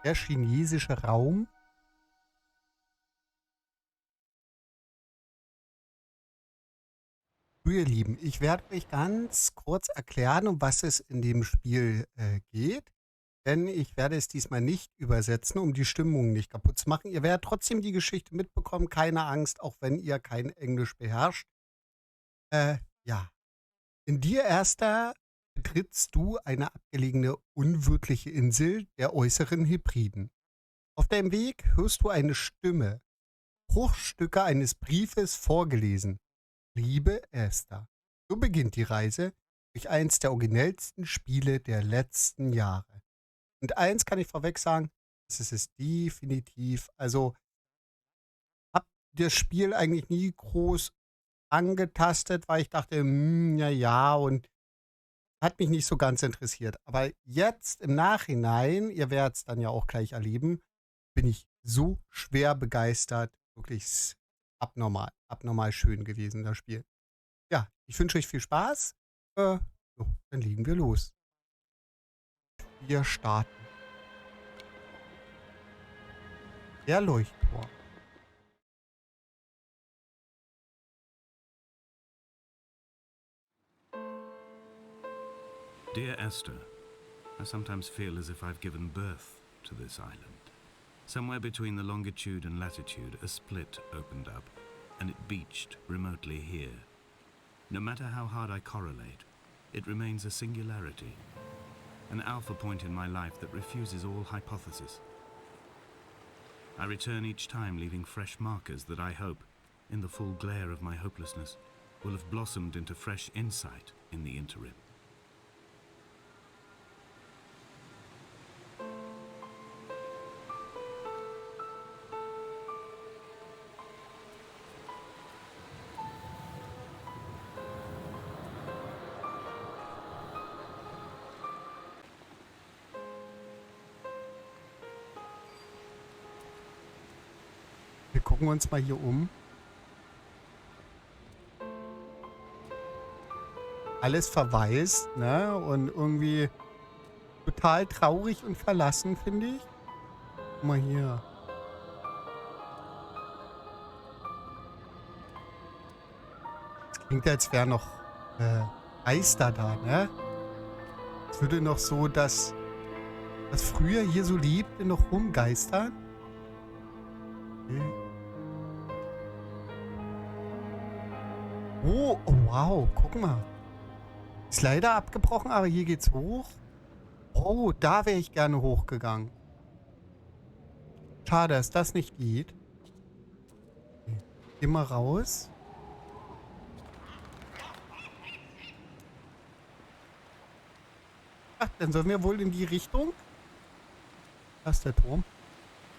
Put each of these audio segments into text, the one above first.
Der chinesische Raum. So, ihr Lieben, ich werde euch ganz kurz erklären, um was es in dem Spiel geht. Denn ich werde es diesmal nicht übersetzen, um die Stimmung nicht kaputt zu machen. Ihr werdet trotzdem die Geschichte mitbekommen, keine Angst, auch wenn ihr kein Englisch beherrscht. Ja. In dir, Esther, betrittst du eine abgelegene, unwirtliche Insel der äußeren Hebriden. Auf deinem Weg hörst du eine Stimme, Bruchstücke eines Briefes vorgelesen. Liebe Esther. So beginnt die Reise durch eins der originellsten Spiele der letzten Jahre. Und eins kann ich vorweg sagen, es ist es definitiv. Also, hab das Spiel eigentlich nie groß angetastet, weil ich dachte, ja, und hat mich nicht so ganz interessiert. Aber jetzt im Nachhinein, ihr werdet es dann ja auch gleich erleben, bin ich so schwer begeistert. Wirklich abnormal schön gewesen, das Spiel. Ja, ich wünsche euch viel Spaß. So, dann legen wir los. Wir starten. Der Leuchtturm. Dear Esther, I sometimes feel as if I've given birth to this island. Somewhere between the longitude and latitude, a split opened up, and it beached remotely here. No matter how hard I correlate, it remains a singularity, an alpha point in my life that refuses all hypothesis. I return each time leaving fresh markers that I hope, in the full glare of my hopelessness, will have blossomed into fresh insight in the interim. Wir gucken uns mal hier um. Alles verwaist, ne? Und irgendwie total traurig und verlassen, finde ich. Guck mal hier. Es klingt, als wären noch Geister da, ne? Es würde noch so das, was früher hier so lebte, noch rumgeistern. Okay. Oh, wow, guck mal. Ist leider abgebrochen, aber hier geht's hoch. Oh, da wäre ich gerne hochgegangen. Schade, dass das nicht geht. Okay. Geh mal raus. Ach, dann sollen wir wohl in die Richtung. Da ist der Turm.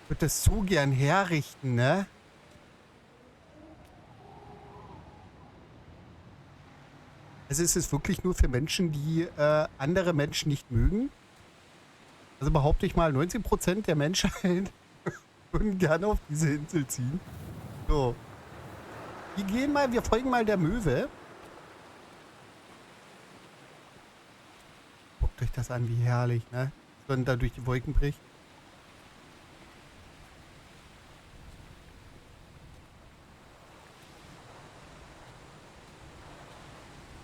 Ich würde das so gern herrichten, ne? Also ist es wirklich nur für Menschen, die andere Menschen nicht mögen? Also behaupte ich mal, 19% der Menschheit würden gerne auf diese Insel ziehen. So. Wir folgen mal der Möwe. Guckt euch das an, wie herrlich, ne? Wenn da durch die Wolken bricht.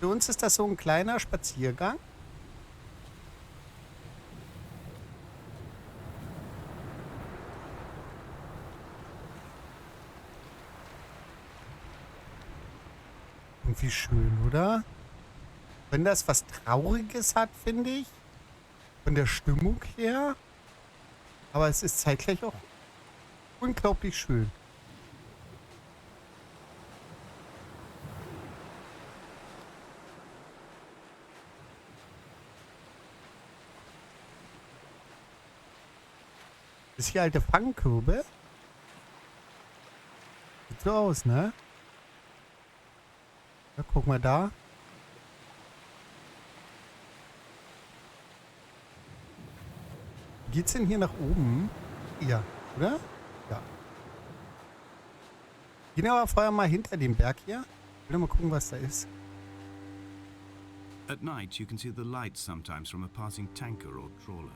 Für uns ist das so ein kleiner Spaziergang. Irgendwie schön, oder? Wenn das was Trauriges hat, finde ich. Von der Stimmung her. Aber es ist zeitgleich auch unglaublich schön. Das ist hier alte Fangkörbe. Sieht so aus, ne? Ja, guck mal da. Geht's denn hier nach oben? Ja, oder? Ja. Gehen wir aber vorher mal hinter dem Berg hier. Ich will mal gucken, was da ist. At night, you can see the lights sometimes from a passing tanker or trawler.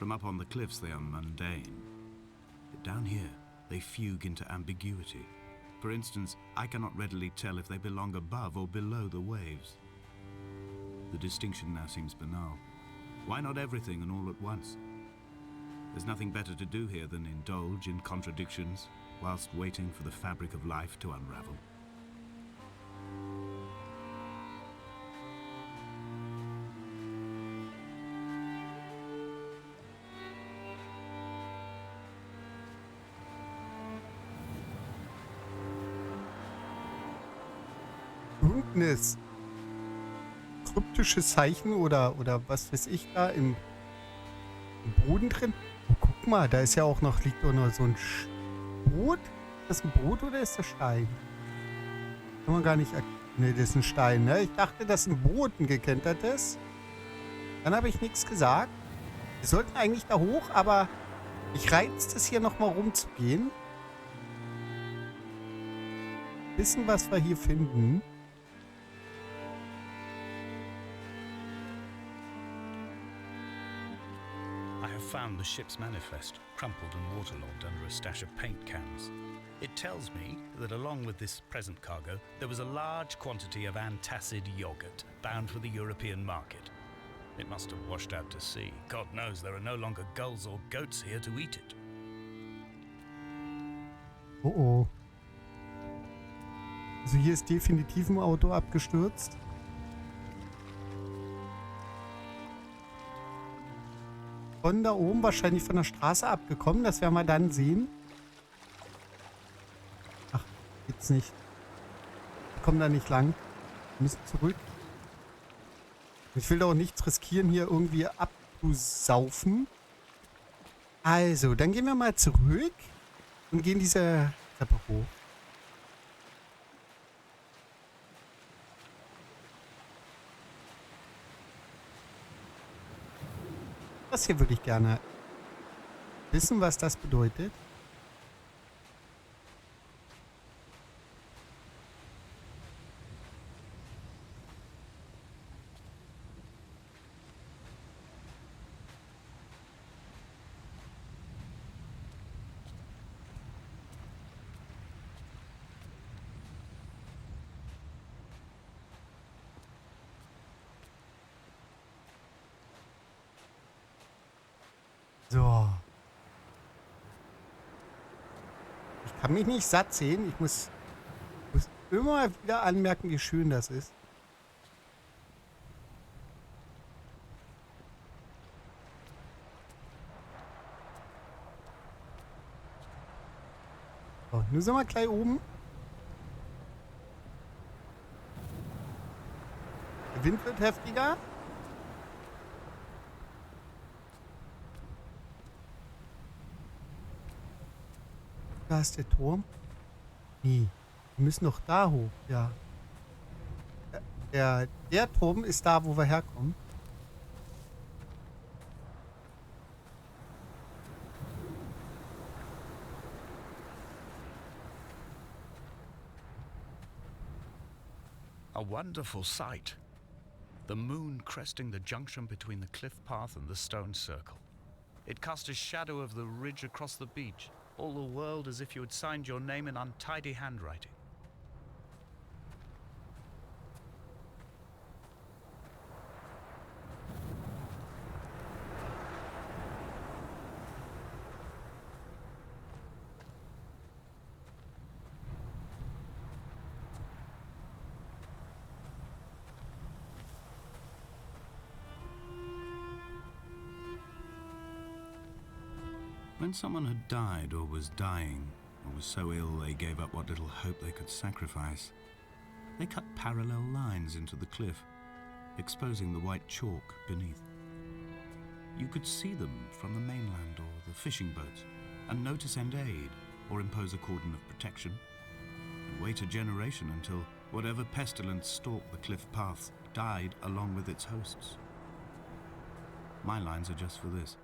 From up on the cliffs they are mundane. But down here, they fugue into ambiguity. For instance, I cannot readily tell if they belong above or below the waves. The distinction now seems banal. Why not everything and all at once? There's nothing better to do here than indulge in contradictions whilst waiting for the fabric of life to unravel. Irgendein kryptisches Zeichen oder was weiß ich da im Boden drin. Oh, guck mal, da ist ja auch noch, liegt auch noch so ein Boot. Ist das ein Boot oder ist das Stein? Kann man gar nicht erkennen. Ne, das ist ein Stein, ne? Ich dachte, das ist ein Boot, ein gekentertes. Dann habe ich nichts gesagt. Wir sollten eigentlich da hoch, aber ich reizt es hier nochmal rumzugehen. Wissen, was wir hier finden. I have found the ship's manifest, crumpled and waterlogged under a stash of paint cans. It tells me that along with this present cargo, there was a large quantity of antacid yogurt bound for the European market. It must have washed out to sea. God knows there are no longer gulls or goats here to eat it. Oh oh. Also hier ist definitiv ein Auto abgestürzt. Von da oben wahrscheinlich von der Straße abgekommen. Das werden wir dann sehen. Ach, geht's nicht. Wir kommen da nicht lang. Wir müssen zurück. Ich will doch nichts riskieren, hier irgendwie abzusaufen. Also, dann gehen wir mal zurück und gehen diese Treppe hoch. Das hier würde ich gerne wissen, was das bedeutet. So. Ich kann mich nicht satt sehen. Ich muss immer wieder anmerken, wie schön das ist. So, nun sind wir gleich oben. Der Wind wird heftiger. Da ist der Turm. Nee, wir müssen doch da hoch, ja. Der Turm ist da, wo wir herkommen. A wonderful sight. The moon cresting the junction between the cliff path and the stone circle. It cast a shadow of the ridge across the beach. All the world as if you had signed your name in untidy handwriting. When someone had died or was dying, or was so ill they gave up what little hope they could sacrifice, they cut parallel lines into the cliff, exposing the white chalk beneath. You could see them from the mainland or the fishing boats, and know to send aid or impose a cordon of protection, and wait a generation until whatever pestilence stalked the cliff paths died along with its hosts. My lines are just for this.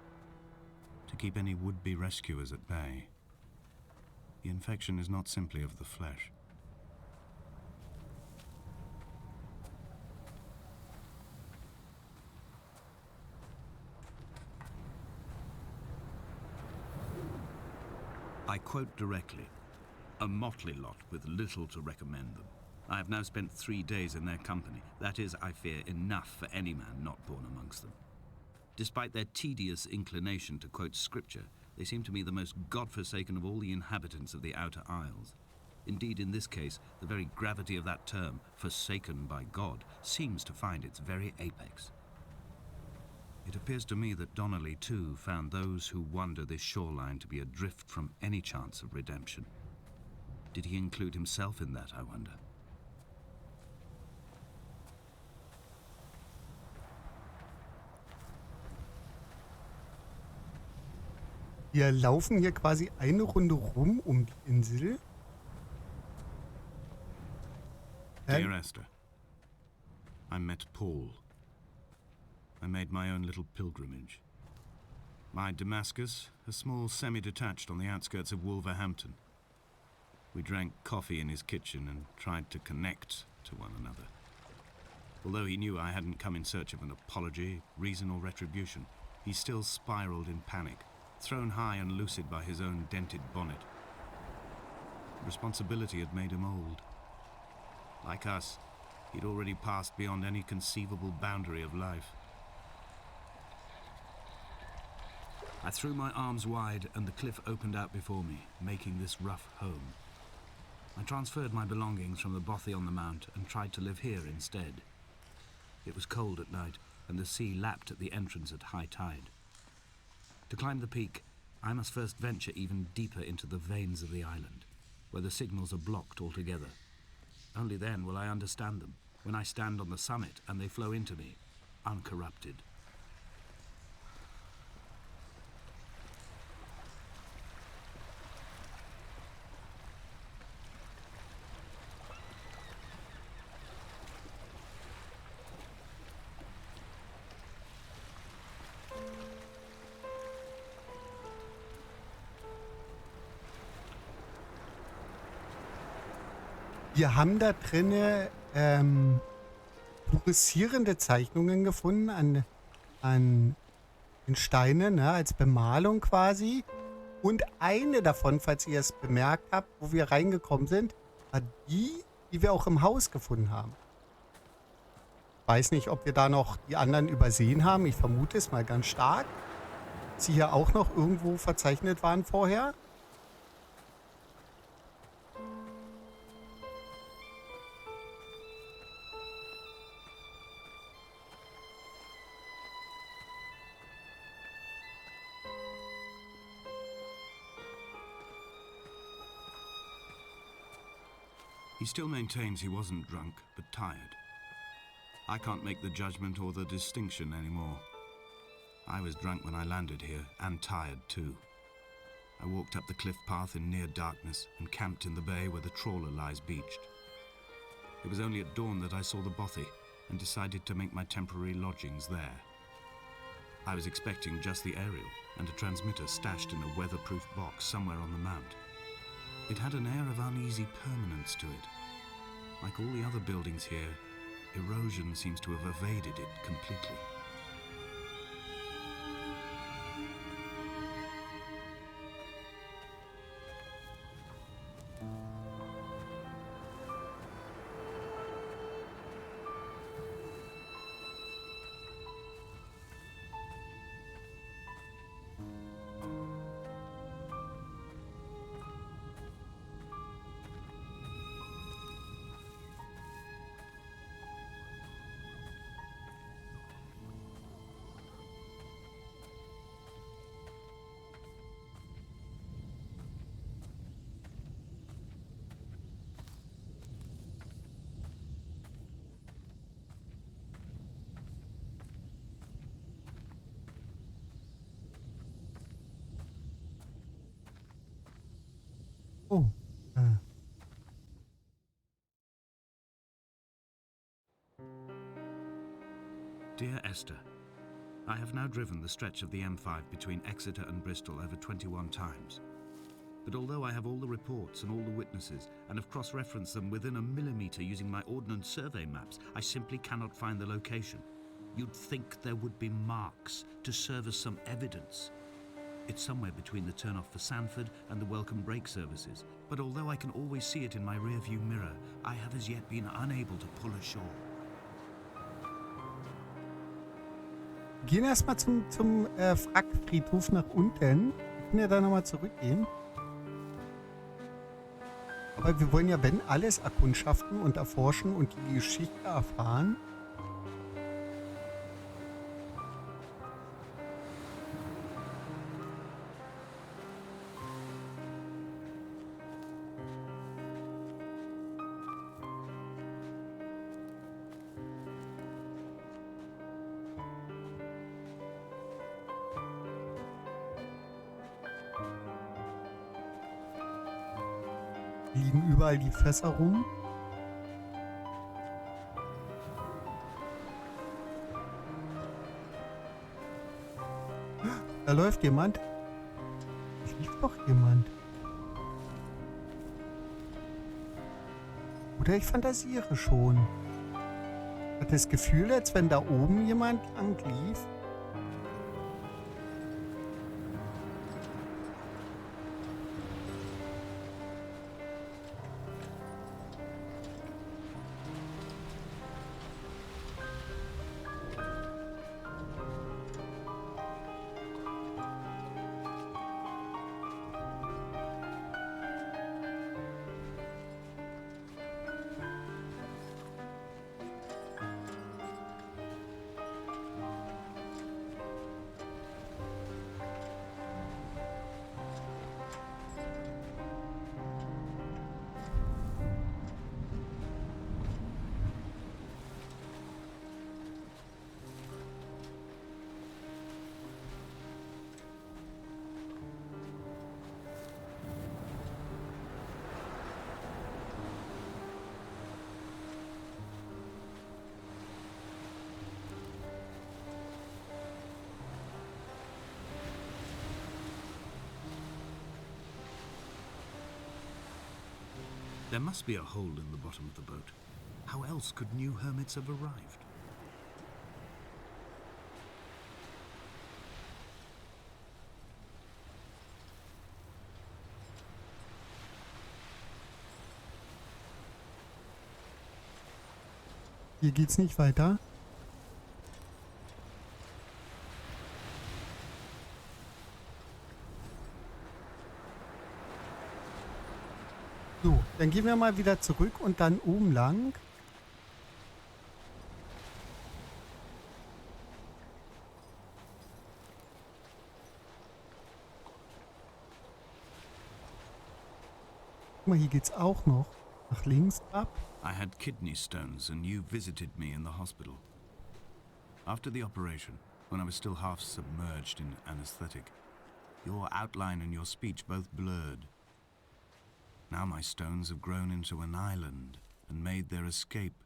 To keep any would-be rescuers at bay. The infection is not simply of the flesh. I quote directly, "A motley lot with little to recommend them. I have now spent 3 days in their company. That is, I fear, enough for any man not born amongst them. Despite their tedious inclination to quote scripture, they seem to me the most God-forsaken of all the inhabitants of the Outer Isles. Indeed, in this case, the very gravity of that term, forsaken by God, seems to find its very apex. It appears to me that Donnelly, too, found those who wander this shoreline to be adrift from any chance of redemption. Did he include himself in that, I wonder? Wir laufen hier quasi eine Runde rum um die Insel. Dear Esther, I met Paul. I made my own little pilgrimage. My Damascus, a small semi-detached on the outskirts of Wolverhampton. We drank coffee in his kitchen and tried to connect to one another. Although he knew I hadn't come in search of an apology, reason or retribution, he still spiraled in panic, thrown high and lucid by his own dented bonnet. Responsibility had made him old. Like us, he'd already passed beyond any conceivable boundary of life. I threw my arms wide and the cliff opened out before me, making this rough home. I transferred my belongings from the bothy on the mount and tried to live here instead. It was cold at night and the sea lapped at the entrance at high tide. To climb the peak, I must first venture even deeper into the veins of the island, where the signals are blocked altogether. Only then will I understand them, when I stand on the summit and they flow into me, uncorrupted. Wir haben da drinne fluoreszierende Zeichnungen gefunden an den Steinen, ne, als Bemalung quasi. Und eine davon, falls ihr es bemerkt habt, wo wir reingekommen sind, war die wir auch im Haus gefunden haben. Weiß nicht, ob wir da noch die anderen übersehen haben. Ich vermute es mal ganz stark. Dass sie hier auch noch irgendwo verzeichnet waren vorher. He still maintains he wasn't drunk, but tired. I can't make the judgment or the distinction anymore. I was drunk when I landed here, and tired too. I walked up the cliff path in near darkness and camped in the bay where the trawler lies beached. It was only at dawn that I saw the bothy and decided to make my temporary lodgings there. I was expecting just the aerial and a transmitter stashed in a weatherproof box somewhere on the mount. It had an air of uneasy permanence to it. Like all the other buildings here, erosion seems to have evaded it completely. Oh. Dear Esther, I have now driven the stretch of the M5 between Exeter and Bristol over 21 times. But although I have all the reports and all the witnesses and have cross-referenced them within a millimetre using my ordnance survey maps, I simply cannot find the location. You'd think there would be marks to serve as some evidence. It's somewhere between the turn-off for Sanford and the welcome break services. But although I can always see it in my rearview mirror, I have as yet been unable to pull ashore. Gehen erstmal zum Wrackfriedhof nach unten. Wir können ja da nochmal zurückgehen. Aber wir wollen ja, wenn, alles erkundschaften und erforschen und die Geschichte erfahren. Liegen überall die Fässer rum. Da läuft jemand. Da lief doch jemand. Oder ich fantasiere schon. Ich hatte das Gefühl, als wenn da oben jemand lang lief. There must be a hole in the bottom of the boat. How else could new hermits have arrived? Hier geht's nicht weiter. So, dann gehen wir mal wieder zurück und dann oben lang. Guck mal, hier geht's auch noch nach links ab. I had kidney stones and you visited me in the hospital. After the operation, when I was still half submerged in anesthetic, your outline and your speech both blurred. Now my stones have grown into an island and made their escape,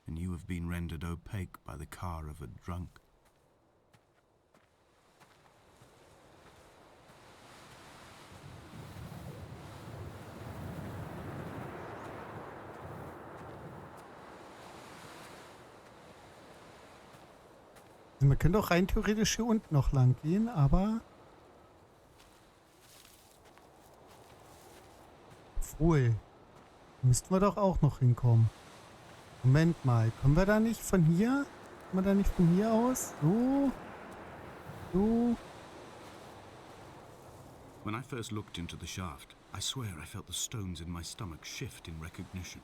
and you have been rendered opaque by the car of a drunk. Also man könnte auch rein theoretisch hier unten noch lang gehen, aber obwohl, müssten wir doch auch noch hinkommen. Moment mal, können wir da nicht von hier? Können wir da nicht von hier aus? So. So. When I first looked into the shaft, I swear I felt the stones in my stomach shift in recognition.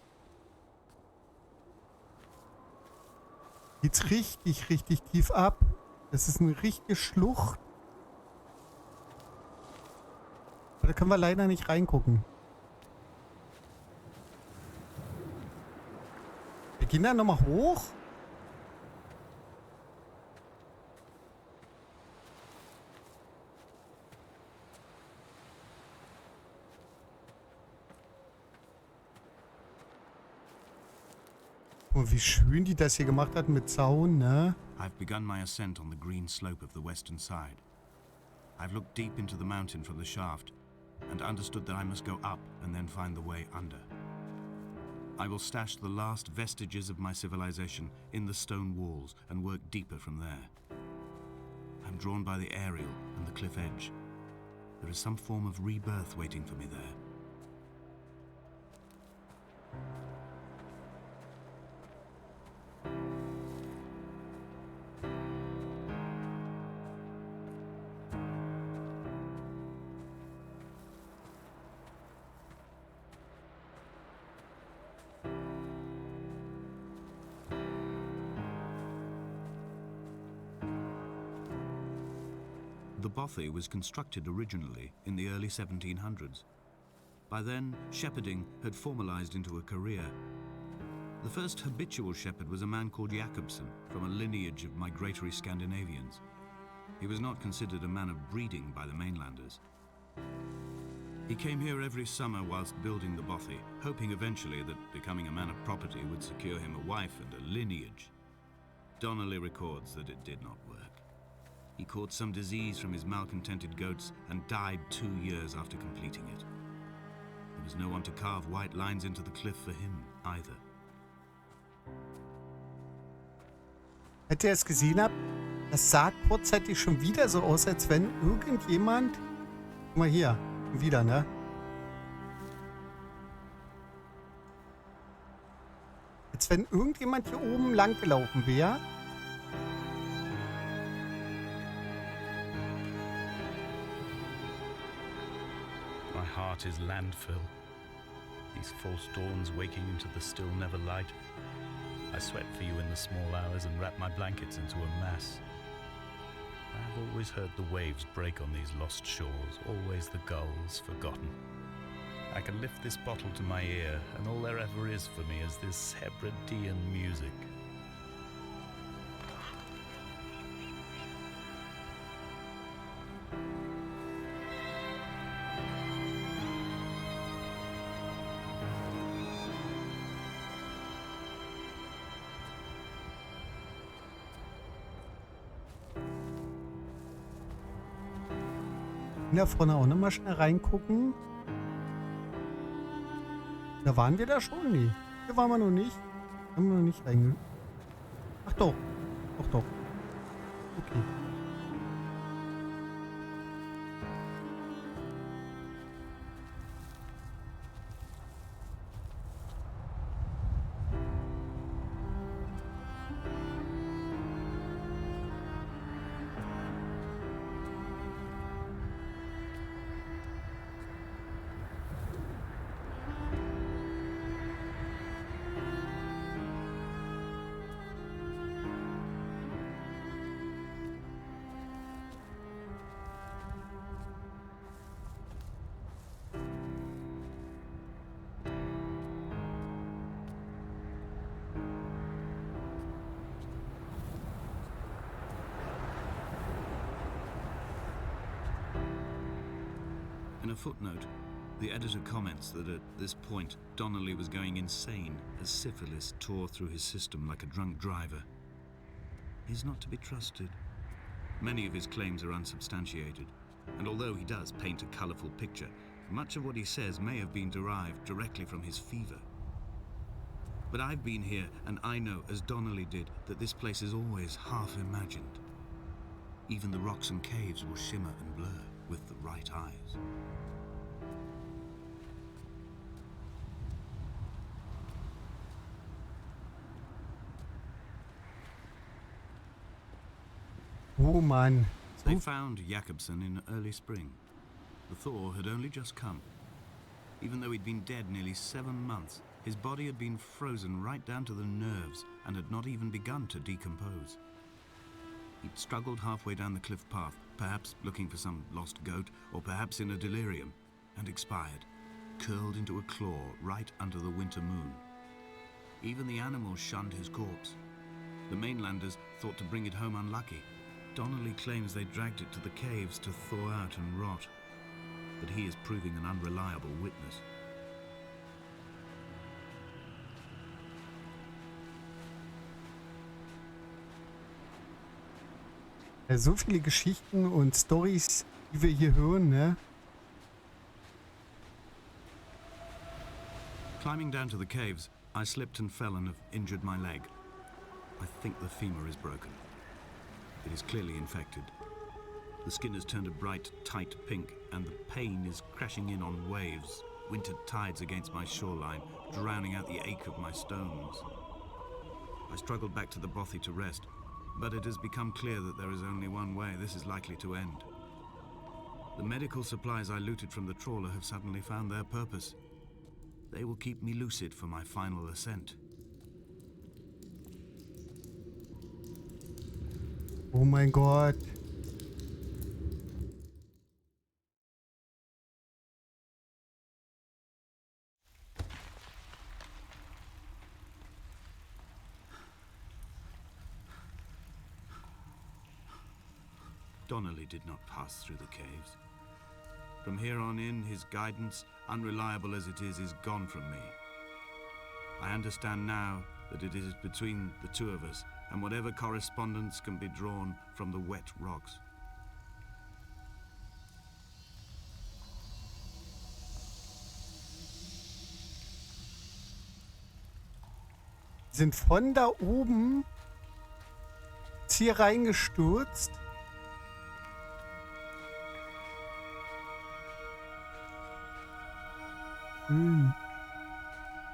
Geht's richtig, richtig tief ab. Das ist eine richtige Schlucht. Aber da können wir leider nicht reingucken. Wir gehen da nochmal hoch. Oh, wie schön die das hier gemacht hat mit Zaun, ne? I've begun my ascent on the green slope of the western side. I've looked deep into the mountain from the shaft and understood that I must go up and then find the way under. I will stash the last vestiges of my civilization in the stone walls and work deeper from there. I'm drawn by the aerial and the cliff edge. There is some form of rebirth waiting for me there. The bothy was constructed originally in the early 1700s. By then, shepherding had formalized into a career. The first habitual shepherd was a man called Jakobsen, from a lineage of migratory Scandinavians. He was not considered a man of breeding by the mainlanders. He came here every summer whilst building the bothy, hoping eventually that becoming a man of property would secure him a wife and a lineage. Donnelly records that it did not work. He caught some disease from his malcontented goats and died 2 years after completing it. There was no one to carve white lines into the cliff for him either. Als ihr es gesehen habt, das sah kurzzeitig schon wieder so aus, als wenn irgendjemand... Guck mal hier, wieder, ne? Als wenn irgendjemand hier oben lang gelaufen wäre. My heart is landfill. These false dawns waking into the still never light. I sweat for you in the small hours and wrap my blankets into a mass. I have always heard the waves break on these lost shores, always the gulls forgotten. I can lift this bottle to my ear, and all there ever is for me is this Hebridean music. Da vorne auch nochmal schnell reingucken. Da waren wir da schon? Nee. Hier waren wir noch nicht. Haben wir noch nicht reingeguckt. Ach doch. Doch, doch. Okay. In a footnote, the editor comments that at this point, Donnelly was going insane as syphilis tore through his system like a drunk driver. He's not to be trusted. Many of his claims are unsubstantiated, and although he does paint a colourful picture, much of what he says may have been derived directly from his fever. But I've been here, and I know, as Donnelly did, that this place is always half imagined. Even the rocks and caves will shimmer and blur with the right eyes. Oh Mann. They found Jakobsen in early spring. The thaw had only just come. Even though he'd been dead nearly 7 months, his body had been frozen right down to the nerves and had not even begun to decompose. He'd struggled halfway down the cliff path, perhaps looking for some lost goat, or perhaps in a delirium, and expired, curled into a claw right under the winter moon. Even the animals shunned his corpse. The mainlanders thought to bring it home unlucky. Donnelly claims they dragged it to the caves to thaw out and rot, but he is proving an unreliable witness. So viele Geschichten und Storys, die wir hier hören, ne? Climbing down to the caves, I slipped and fell and have injured my leg. I think the femur is broken. It is clearly infected. The skin has turned a bright, tight pink, and the pain is crashing in on waves, winter tides against my shoreline, drowning out the ache of my stones. I struggled back to the bothy to rest, but it has become clear that there is only one way this is likely to end. The medical supplies I looted from the trawler have suddenly found their purpose. They will keep me lucid for my final ascent. Oh mein Gott. Donnelly did not pass through the caves. From here on in, his guidance, unreliable as it is gone from me. I understand now that it is between the two of us, and whatever correspondence can be drawn from the wet rocks. Sind von da oben hier reingestürzt.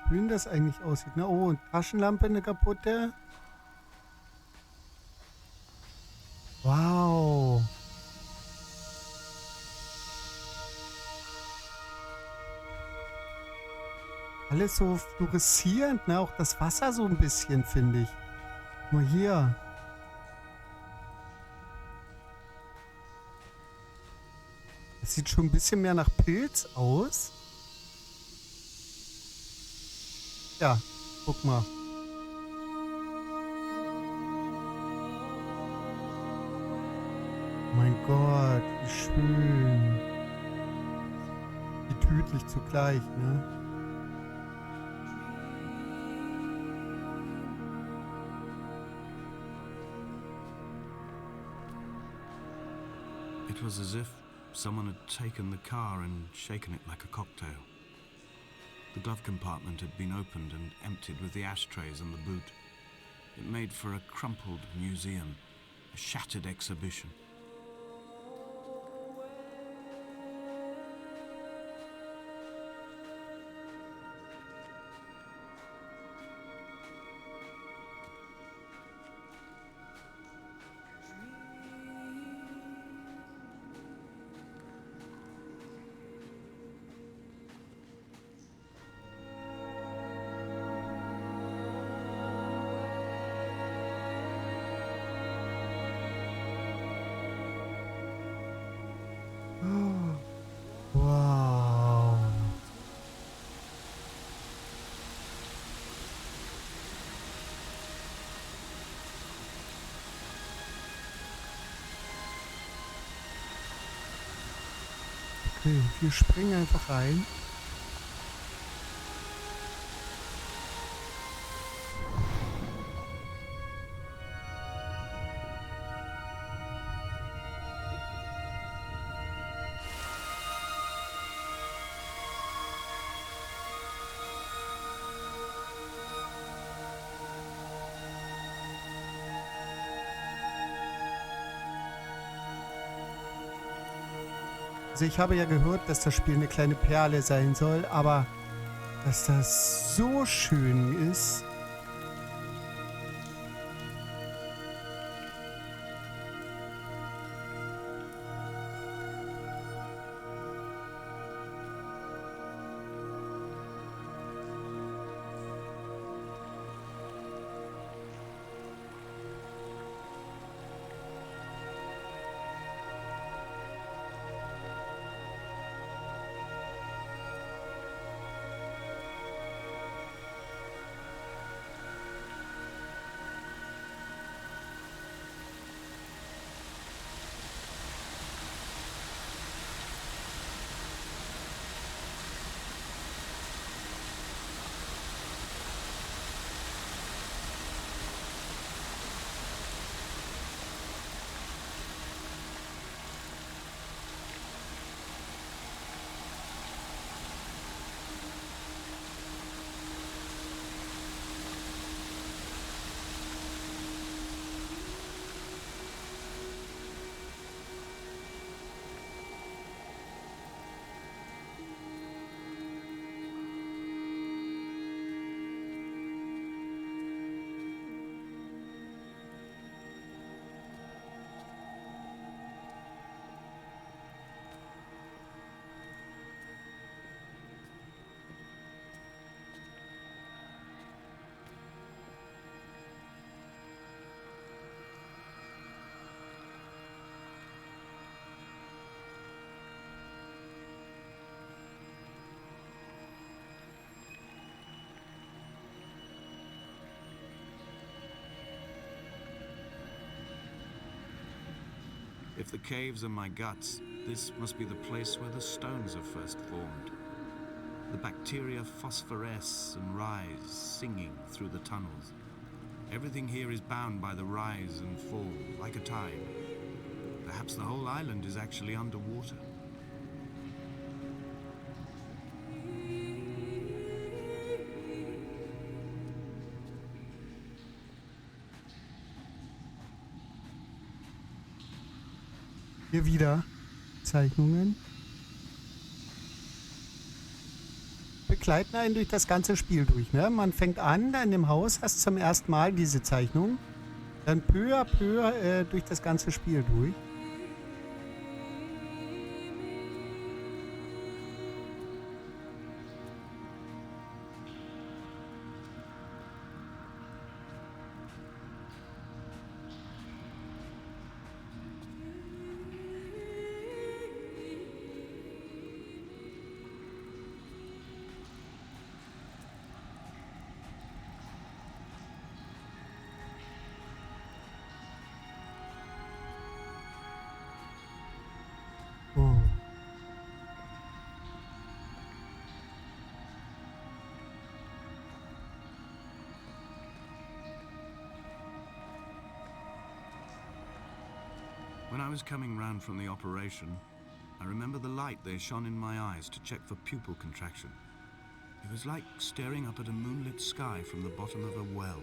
Schön das eigentlich aussieht. Na, oh, und Taschenlampe eine kaputte. Wow. Alles so fluoreszierend, ne? Auch das Wasser so ein bisschen, finde ich. Nur hier. Das sieht schon ein bisschen mehr nach Pilz aus. Ja, guck mal. Mein Gott, wie schön. Wie tödlich zugleich, ne? It was as if someone had taken the car and shaken it like a cocktail. The glove compartment had been opened and emptied with the ashtrays and the boot. It made for a crumpled museum, a shattered exhibition. Wow. Okay, wir springen einfach rein. Also ich habe ja gehört, dass das Spiel eine kleine Perle sein soll, aber dass das so schön ist. If the caves are my guts, this must be the place where the stones are first formed. The bacteria phosphoresce and rise, singing through the tunnels. Everything here is bound by the rise and fall, like a tide. Perhaps the whole island is actually underwater. Hier wieder Zeichnungen. Begleiten einen durch das ganze Spiel durch. Ne? Man fängt an, in dem Haus hast zum ersten Mal diese Zeichnung. Dann peu à peu durch das ganze Spiel durch. Oh. When I was coming round from the operation, I remember the light they shone in my eyes to check for pupil contraction. It was like staring up at a moonlit sky from the bottom of a well.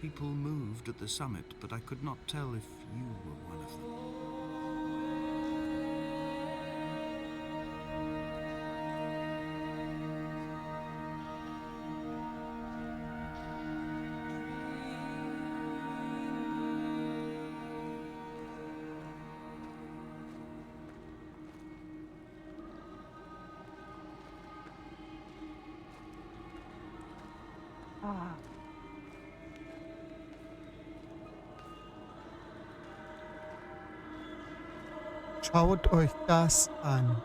People moved at the summit, but I could not tell if you were one of them. Schaut euch das an.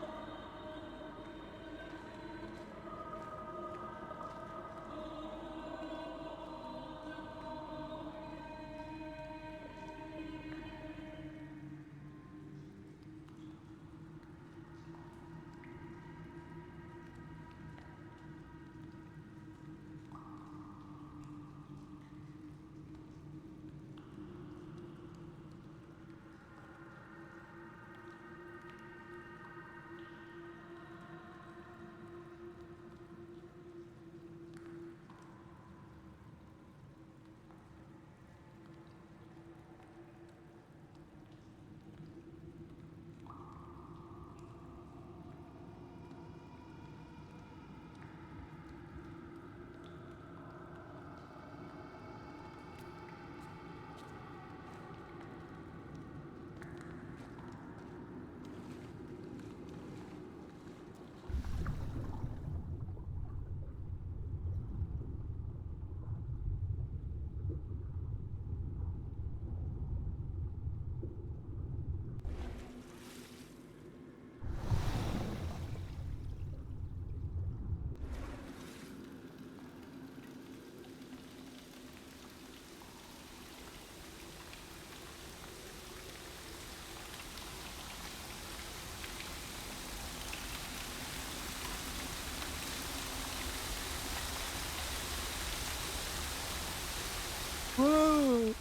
Whoa.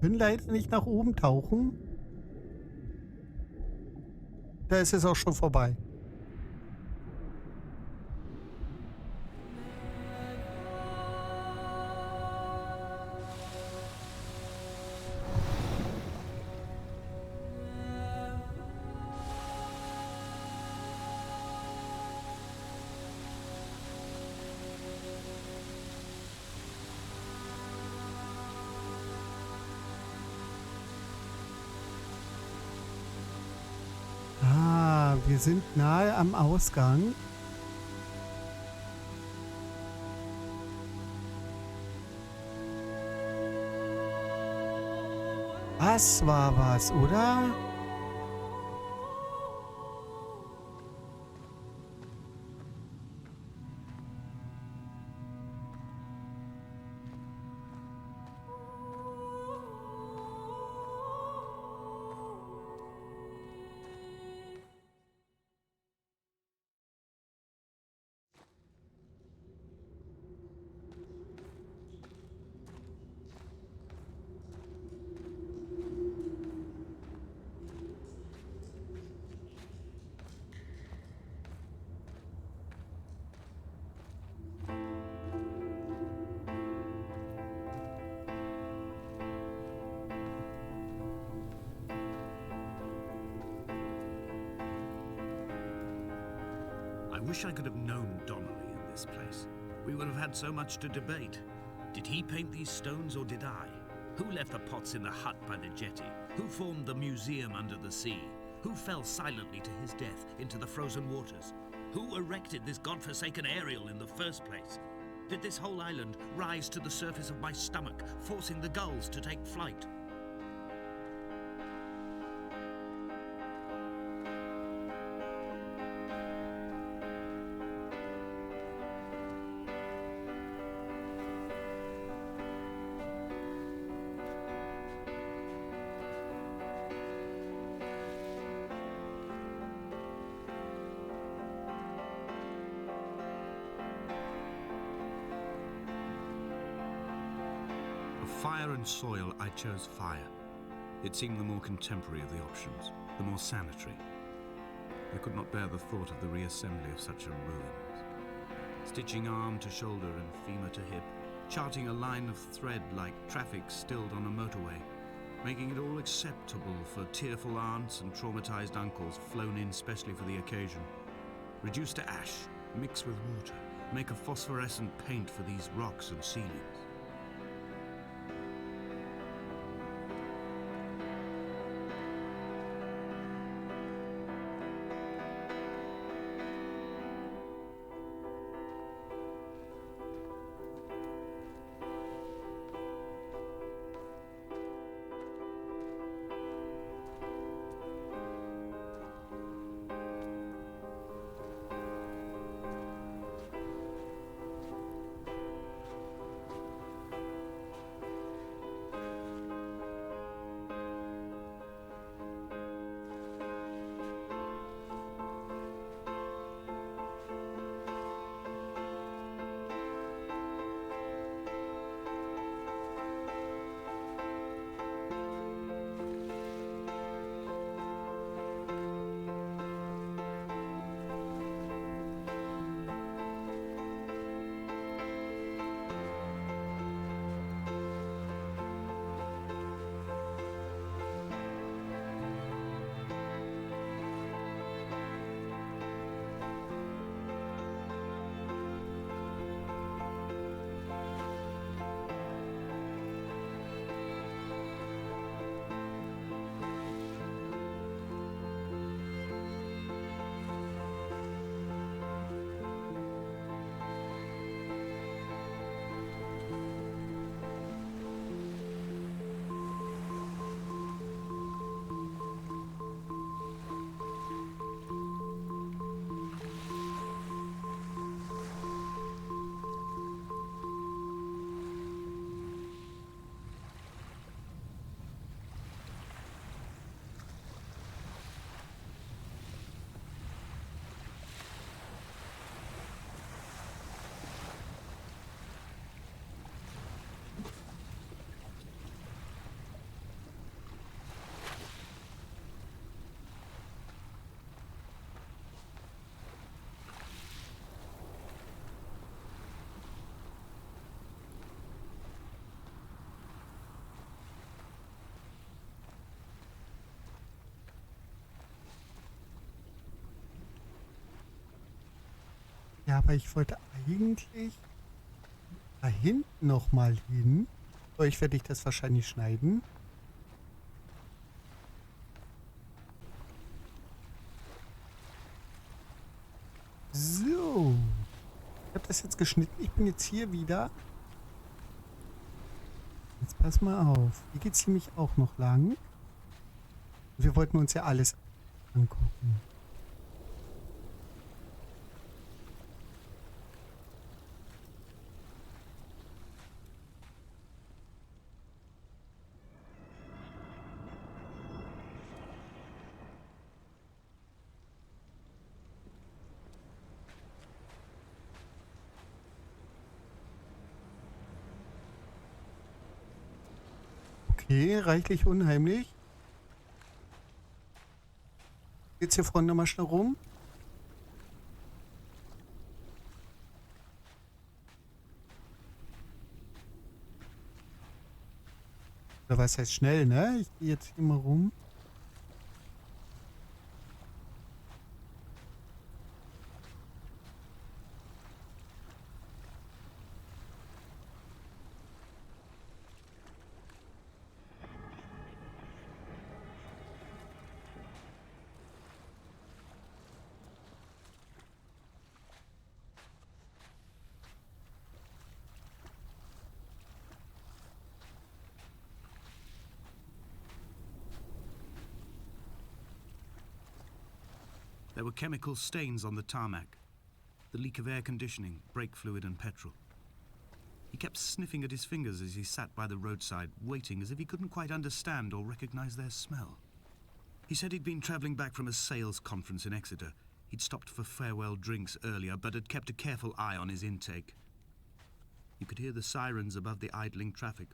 Können leider nicht nach oben tauchen. Da ist es auch schon vorbei. wir sind nahe am Ausgang. Das war was, oder? I wish I could have known Donnelly in this place. We would have had so much to debate. Did he paint these stones or did I? Who left the pots in the hut by the jetty? Who formed the museum under the sea? Who fell silently to his death into the frozen waters? Who erected this godforsaken aerial in the first place? Did this whole island rise to the surface of my stomach, forcing the gulls to take flight? Fire and soil, I chose fire. It seemed the more contemporary of the options, the more sanitary. I could not bear the thought of the reassembly of such a ruins. Stitching arm to shoulder and femur to hip, charting a line of thread like traffic stilled on a motorway, making it all acceptable for tearful aunts and traumatized uncles flown in specially for the occasion. Reduce to ash, mix with water, make a phosphorescent paint for these rocks and ceilings. Ja, aber ich wollte eigentlich da hinten noch mal hin. So, ich werde das wahrscheinlich schneiden. das jetzt geschnitten. Ich bin jetzt hier wieder. Jetzt pass mal auf. Hier geht es nämlich auch noch lang. Wir wollten uns ja alles angucken. Okay, reichlich unheimlich. Geht's hier vorne nochmal schnell rum? Oder was heißt schnell, ne? Ich gehe jetzt hier mal rum. There were chemical stains on the tarmac, the leak of air conditioning, brake fluid and petrol. He kept sniffing at his fingers as he sat by the roadside, waiting as if he couldn't quite understand or recognize their smell. He said he'd been traveling back from a sales conference in Exeter. He'd stopped for farewell drinks earlier, but had kept a careful eye on his intake. You could hear the sirens above the idling traffic.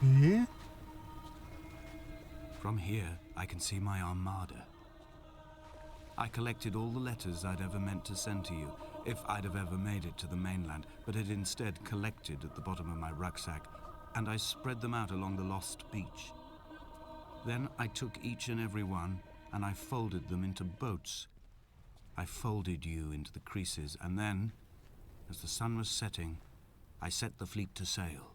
Okay. From here, I can see my armada. I collected all the letters I'd ever meant to send to you, if I'd have ever made it to the mainland, but had instead collected at the bottom of my rucksack, and I spread them out along the lost beach. Then I took each and every one, and I folded them into boats. I folded you into the creases, and then, as the sun was setting, I set the fleet to sail.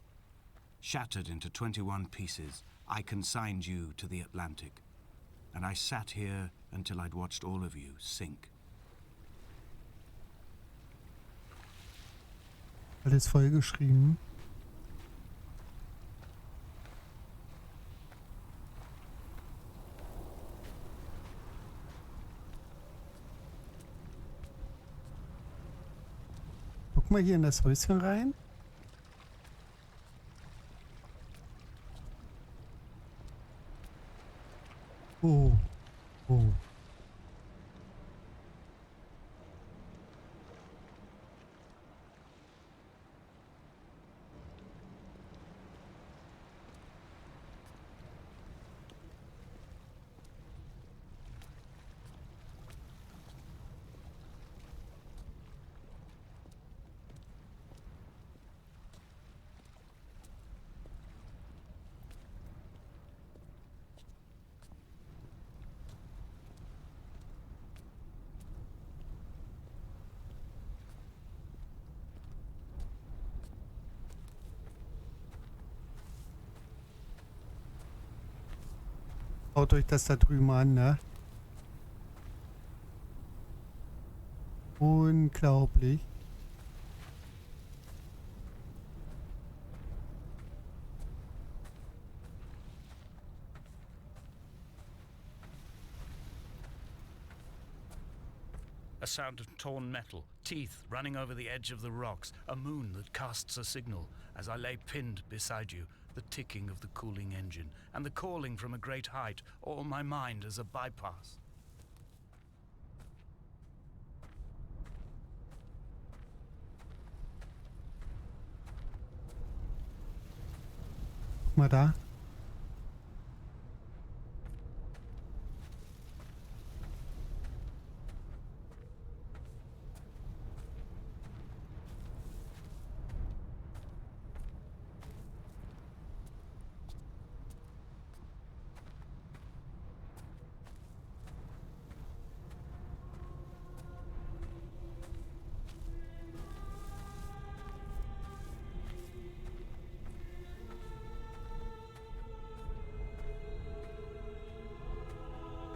Shattered into 21 pieces, I consigned you to the Atlantic, and I sat here until I'd watched all of you sink. Alles vollgeschrieben. Guck mal hier in das Häuschen rein. Oh, oh. Schaut euch das da drüben an, ne? Unglaublich. A sound of torn metal, teeth running over the edge of the rocks, a moon that casts a signal as I lay pinned beside you, the ticking of the cooling engine, and the calling from a great height, all my mind as a bypass. Guck mal da.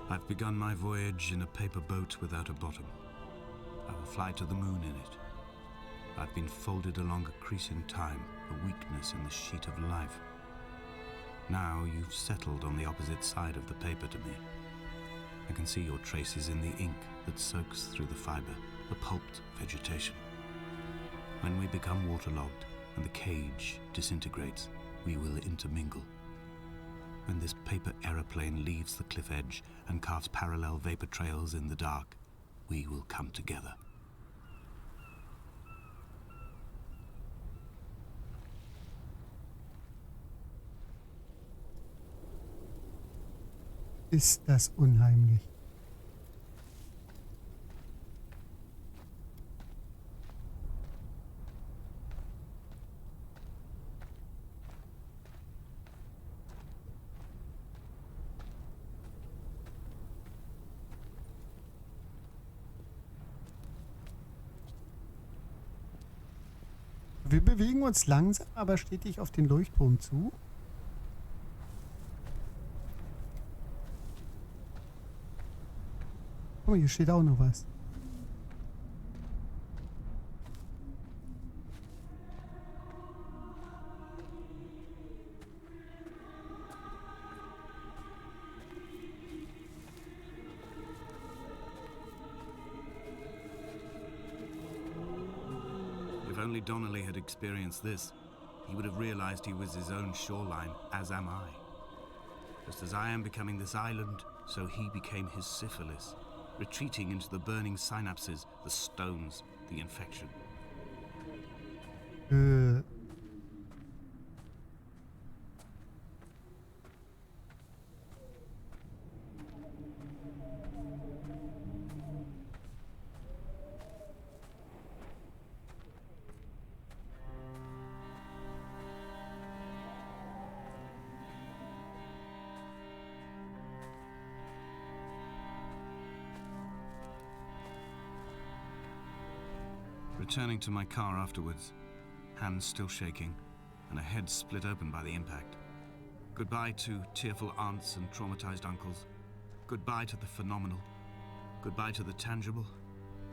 I've begun my voyage in a paper boat without a bottom. I will fly to the moon in it. I've been folded along a crease in time, a weakness in the sheet of life. Now you've settled on the opposite side of the paper to me. I can see your traces in the ink that soaks through the fiber, the pulped vegetation. When we become waterlogged and the cage disintegrates, we will intermingle. When this paper aeroplane leaves the cliff edge and carves parallel vapor trails in the dark, we will come together. Ist das unheimlich. Wir bewegen uns langsam, aber stetig auf den Leuchtturm zu. Oh, hier steht auch noch was. If only Donnelly had experienced this, he would have realized he was his own shoreline, as am I. Just as I am becoming this island, so he became his syphilis, retreating into the burning synapses, the stones, the infection. Returning to my car afterwards, hands still shaking, and a head split open by the impact. Goodbye to tearful aunts and traumatized uncles. Goodbye to the phenomenal. Goodbye to the tangible.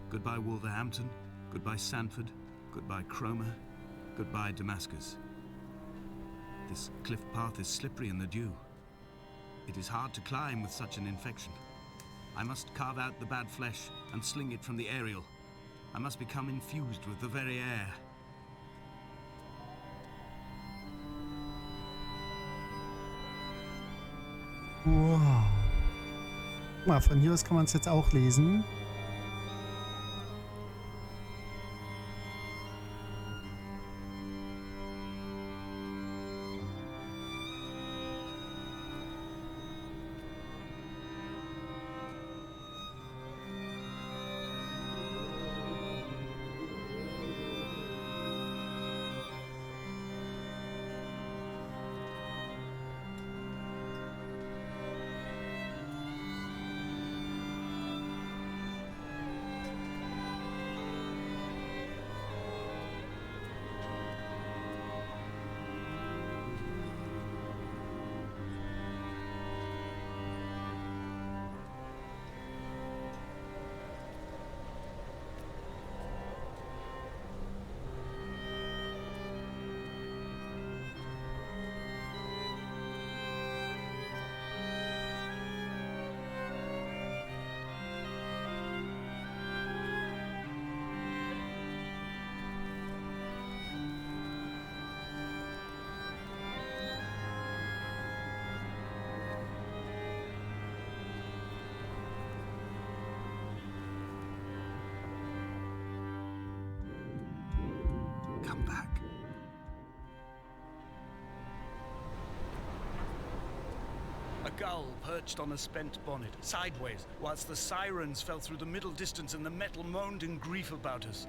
Goodbye Wolverhampton. Goodbye Sanford. Goodbye Cromer. Goodbye Damascus. This cliff path is slippery in the dew. It is hard to climb with such an infection. I must carve out the bad flesh and sling it from the aerial. I must become infused with the very air. Wow. Mal, von hier aus kann man es jetzt auch lesen. Come back. A gull perched on a spent bonnet, sideways, whilst the sirens fell through the middle distance and the metal moaned in grief about us.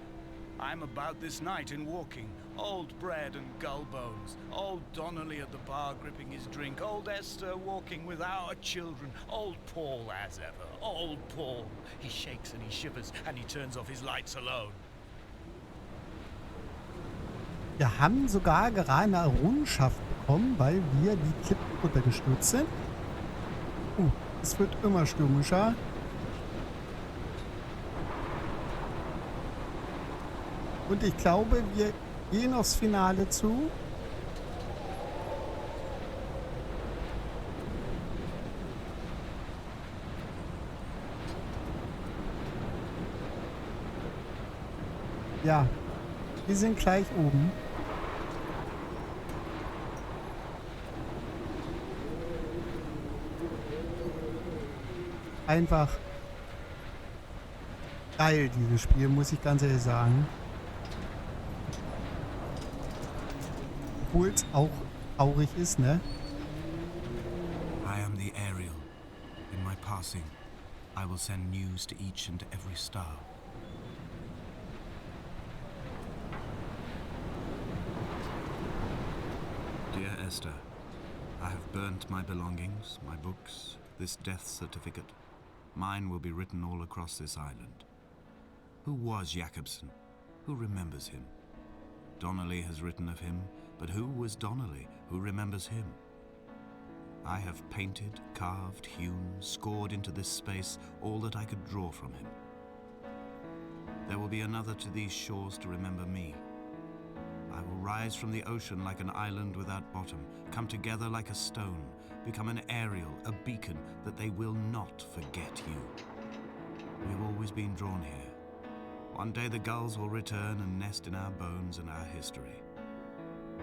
I'm about this night in walking, old bread and gull bones, old Donnelly at the bar gripping his drink, old Esther walking with our children, old Paul as ever, old Paul. He shakes and he shivers and he turns off his lights alone. Wir haben sogar gerade eine Errungenschaft bekommen, weil wir die Klippen runtergestürzt sind. Es wird immer stürmischer. Und ich glaube, wir gehen aufs Finale zu. Ja, wir sind gleich oben. Einfach geil, dieses Spiel, muss ich ganz ehrlich sagen. Obwohl es auch traurig ist, ne? I am the Ariel. In my passing, I will send news to each and every star. Dear Esther, I have burnt my belongings, my books, this death certificate. Mine will be written all across this island. Who was Jakobsen? Who remembers him? Donnelly has written of him, but who was Donnelly? Who remembers him? I have painted, carved, hewn, scored into this space all that I could draw from him. There will be another to these shores to remember me. I will rise from the ocean like an island without bottom, come together like a stone, become an Ariel, a beacon that they will not forget you. We have always been drawn here. One day the gulls will return and nest in our bones and our history.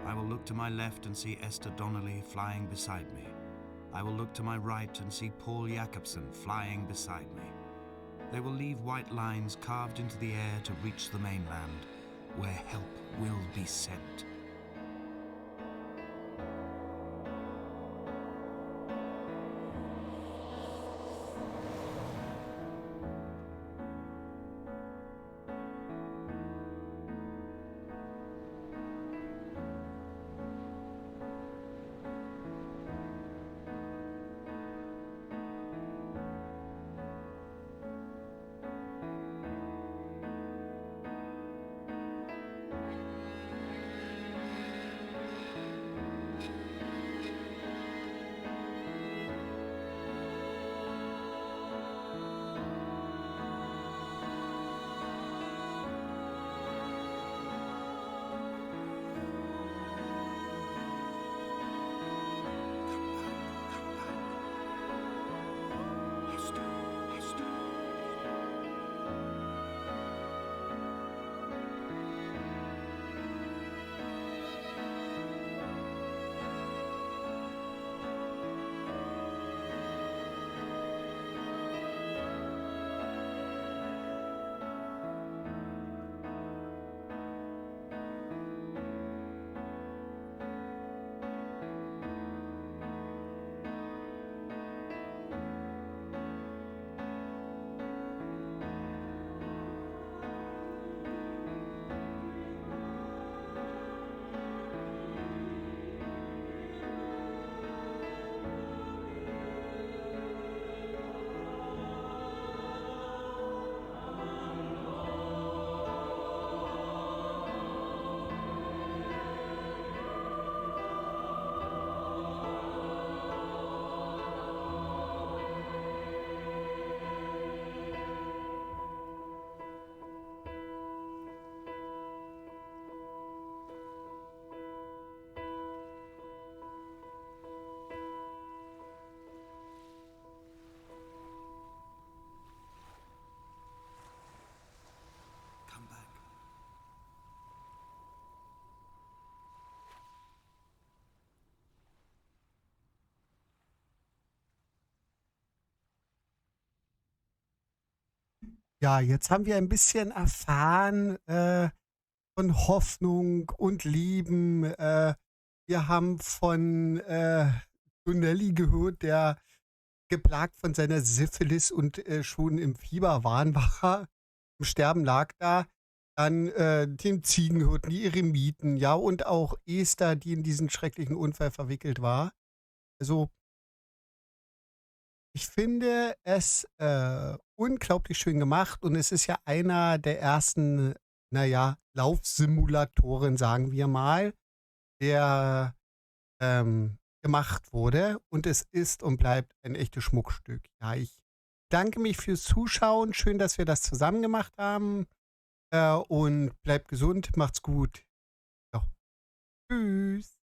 I will look to my left and see Esther Donnelly flying beside me. I will look to my right and see Paul Jakobsen flying beside me. They will leave white lines carved into the air to reach the mainland, where help will be sent. Ja, jetzt haben wir ein bisschen erfahren von Hoffnung und Lieben. Wir haben von Donnelly gehört, der geplagt von seiner Syphilis und schon im Fieberwahn war, im Sterben lag da. Dann den Ziegenhirten, die Eremiten, ja, und auch Esther, die in diesen schrecklichen Unfall verwickelt war. Also, ich finde es unglaublich schön gemacht und es ist ja einer der ersten, naja, Laufsimulatoren, sagen wir mal, der gemacht wurde. Und es ist und bleibt ein echtes Schmuckstück. Ja, ich danke mich fürs Zuschauen. Schön, dass wir das zusammen gemacht haben. Und bleibt gesund, macht's gut. Ja, tschüss.